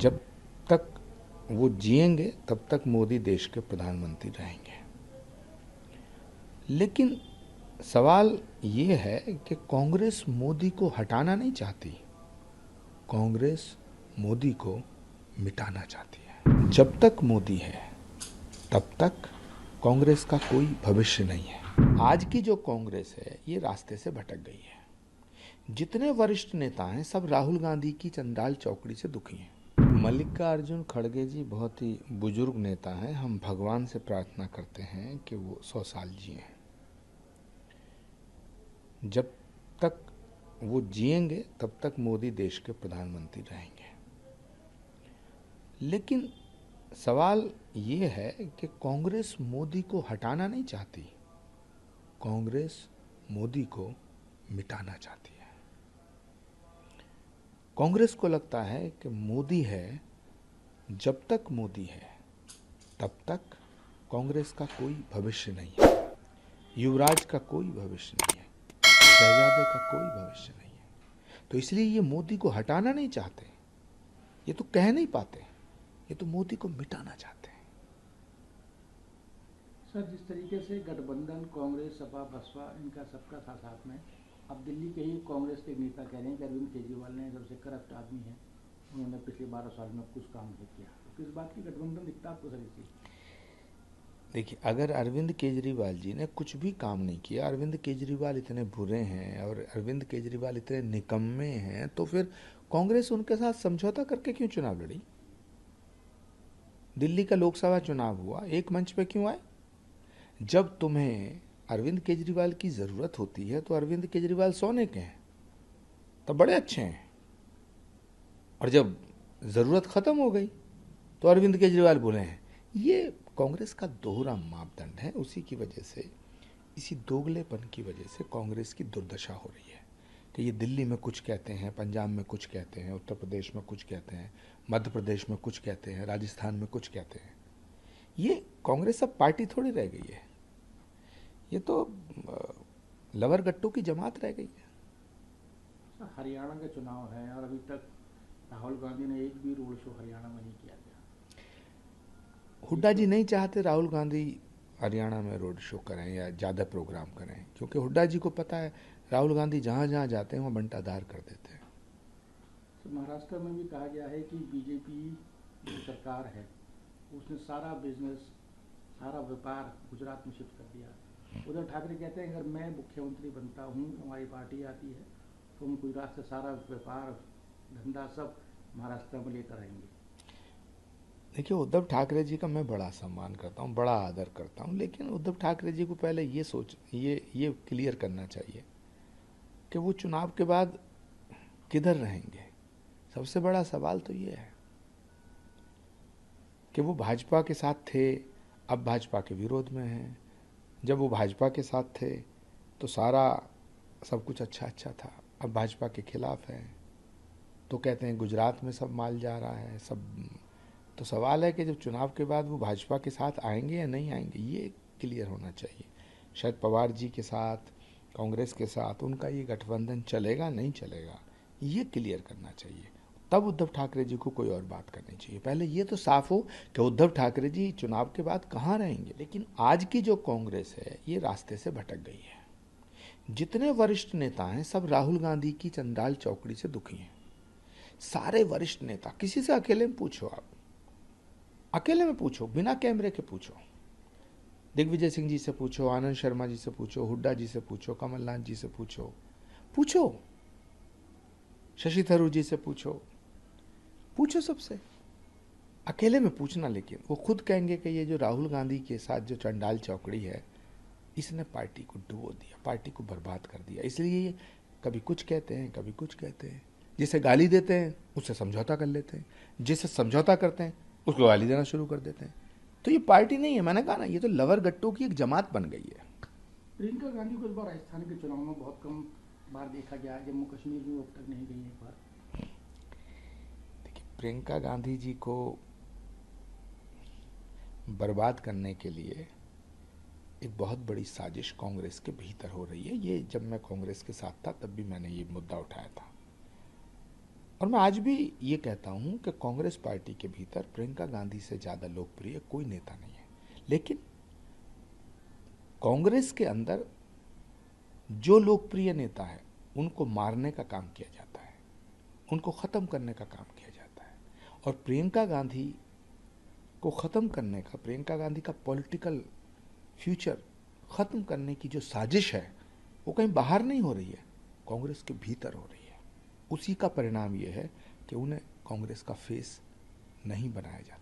जब तक वो जिएंगे तब तक मोदी देश के प्रधानमंत्री रहेंगे। लेकिन सवाल ये है कि कांग्रेस मोदी को हटाना नहीं चाहती, कांग्रेस मोदी को मिटाना चाहती है। जब तक मोदी है तब तक कांग्रेस का कोई भविष्य नहीं है। आज की जो कांग्रेस है ये रास्ते से भटक गई है। जितने वरिष्ठ नेता हैं सब राहुल गांधी की चंडाल चौकड़ी से दुखी हैं। मल्लिकार्जुन खड़गे जी बहुत ही बुजुर्ग नेता हैं। हम भगवान से प्रार्थना करते हैं कि वो 100 साल जिए। जब तक वो जिएंगे तब तक मोदी देश के प्रधानमंत्री रहेंगे। लेकिन सवाल ये है कि कांग्रेस मोदी को हटाना नहीं चाहती, कांग्रेस मोदी को मिटाना चाहती है। कांग्रेस को लगता है कि मोदी है, जब तक मोदी है तब तक कांग्रेस का कोई भविष्य नहीं है, युवराज का कोई भविष्य नहीं है, शहजादे का कोई भविष्य नहीं है। तो इसलिए ये मोदी को हटाना नहीं चाहते, ये तो कह नहीं पाते, ये तो मोदी को मिटाना चाहते हैं। सर, जिस तरीके से गठबंधन कांग्रेस सपा बसपा इनका सबका साथ में, अब दिल्ली के ही कांग्रेस के नेता कह रहे हैं कि अरविंद केजरीवाल ने सबसे करप्ट आदमी है, उन्होंने पिछले 12 साल में कुछ काम नहीं किया। तो किस बात की गठबंधन दिखता आपको सर इसी? देखिए, अगर अरविंद केजरीवाल जी ने कुछ भी काम नहीं किया, अरविंद केजरीवाल इतने बुरे हैं और अरविंद केजरीवाल इतने निकम्मे हैं, तो फिर कांग्रेस उनके साथ समझौता करके क्यों चुनाव लड़ी? दिल्ली का लोकसभा चुनाव हुआ, एक मंच पे क्यों आए? जब तुम्हें अरविंद केजरीवाल की जरूरत होती है तो अरविंद केजरीवाल सोने के हैं, तो बड़े अच्छे हैं, और जब जरूरत खत्म हो गई तो अरविंद केजरीवाल बुरे हैं। ये कांग्रेस का दोहरा मापदंड है। उसी की वजह से, इसी दोगलेपन की वजह से कांग्रेस की दुर्दशा हो रही है कि ये दिल्ली में कुछ कहते हैं, पंजाब में कुछ कहते हैं, उत्तर प्रदेश में कुछ कहते हैं, मध्य प्रदेश में कुछ कहते हैं, राजस्थान में कुछ कहते हैं। ये कांग्रेस अब पार्टी थोड़ी रह गई है, ये तो लवर गट्टू की जमात रह गई है। हरियाणा का चुनाव है और अभी तक राहुल गांधी ने एक भी रोड शो हरियाणा में नहीं किया गया। हुड्डा जी नहीं चाहते राहुल गांधी हरियाणा में रोड शो करें या ज़्यादा प्रोग्राम करें, क्योंकि हुड्डा जी को पता है राहुल गांधी जहाँ जहाँ जाते हैं वहाँ बंटाधार कर देते हैं। तो महाराष्ट्र में भी कहा गया है कि बीजेपी जो सरकार है उसने सारा बिजनेस, सारा व्यापार गुजरात में शिफ्ट कर दिया। उद्धव ठाकरे कहते हैं अगर मैं मुख्यमंत्री बनता हूँ, हमारी पार्टी आती है, तो हम गुजरात से सारा व्यापार धंधा सब महाराष्ट्र में लेकर आएंगे। देखिए, उद्धव ठाकरे जी का मैं बड़ा सम्मान करता हूँ, बड़ा आदर करता हूँ, लेकिन उद्धव ठाकरे जी को पहले ये क्लियर करना चाहिए कि वो चुनाव के बाद किधर रहेंगे। सबसे बड़ा सवाल तो ये है कि वो भाजपा के साथ थे, अब भाजपा के विरोध में हैं। जब वो भाजपा के साथ थे तो सारा सब कुछ अच्छा अच्छा था, अब भाजपा के खिलाफ है तो कहते हैं गुजरात में सब माल जा रहा है सब। तो सवाल है कि जब चुनाव के बाद वो भाजपा के साथ आएंगे या नहीं आएंगे, ये क्लियर होना चाहिए। शरद पवार जी के साथ, कांग्रेस के साथ उनका ये गठबंधन चलेगा नहीं चलेगा, ये क्लियर करना चाहिए। तब उद्धव ठाकरे जी को कोई और बात करनी चाहिए। पहले ये तो साफ हो कि उद्धव ठाकरे जी चुनाव के बाद कहाँ रहेंगे। लेकिन आज की जो कांग्रेस है ये रास्ते से भटक गई है। जितने वरिष्ठ नेता हैं सब राहुल गांधी की चंडाल चौकड़ी से दुखी हैं। सारे वरिष्ठ नेता, किसी से अकेले में पूछो, आप अकेले में पूछो, बिना कैमरे के पूछो, दिग्विजय सिंह जी से पूछो, आनंद शर्मा जी से पूछो, हुड्डा जी से पूछो, कमलनाथ जी से पूछो, पूछो शशि थरूर जी से पूछो, पूछो सबसे, अकेले में पूछना। लेकिन वो खुद कहेंगे कि ये जो राहुल गांधी के साथ जो चंडाल चौकड़ी है इसने पार्टी को डुबो दिया, पार्टी को बर्बाद कर दिया। इसलिए ये कभी कुछ कहते हैं, कभी कुछ कहते हैं। जिसे गाली देते हैं उससे समझौता कर लेते हैं, जिसे समझौता करते हैं उसको गाली देना शुरू कर देते हैं। तो ये पार्टी नहीं है, मैंने कहा ना, ये तो लवर गट्टों की एक जमात बन गई है। प्रियंका गांधी को इस बार राजस्थान के चुनाव में बहुत कम बार देखा गया है, जम्मू कश्मीर में अब तक नहीं गई एक बार। देखिए, प्रियंका गांधी जी को बर्बाद करने के लिए एक बहुत बड़ी साजिश कांग्रेस के भीतर हो रही है। ये जब मैं कांग्रेस के साथ था तब भी मैंने ये मुद्दा उठाया था, और मैं आज भी ये कहता हूं कि कांग्रेस पार्टी के भीतर प्रियंका गांधी से ज़्यादा लोकप्रिय कोई नेता नहीं है। लेकिन कांग्रेस के अंदर जो लोकप्रिय नेता है उनको मारने का काम किया जाता है, उनको ख़त्म करने का काम किया जाता है। और प्रियंका गांधी को ख़त्म करने का, प्रियंका गांधी का पॉलिटिकल फ्यूचर ख़त्म करने की जो साजिश है वो कहीं बाहर नहीं हो रही है, कांग्रेस के भीतर हो रही है। उसी का परिणाम ये है कि उन्हें कांग्रेस का फेस नहीं बनाया जाता।